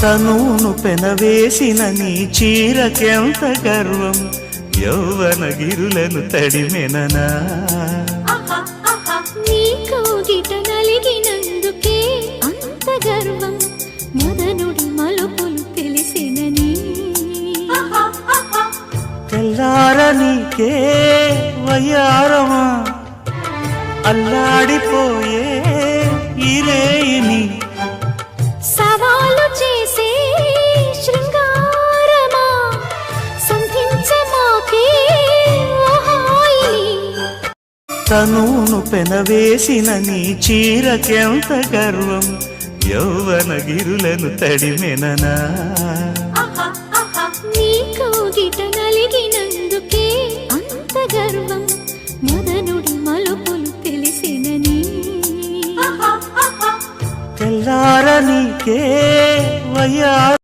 తనును పెనవేసిన నీ చీరకెంత గర్వం, యౌవన గిరులను తడిమెననా. నీ కోగిట నలిగినందుకే అంత గర్వం, మదనుడి మలుపులు తెలిసినని. తెల్లారనీకే వయ్యారమా, అల్లాడిపోయే ఇరేయిని. సవాలు చేసే శృంగారమా, సంధించమాకే ఓహాయిని. తనును పెనవేసిన నీ చీరకెంత గర్వం, యౌవన గిరులను తడిమెననా. నీ కోగిట నలిగినందుకే అంత గర్వం, మదనుడి మలుపులు తెలిసినని. తెల్లారనీకే వయ్యారమా.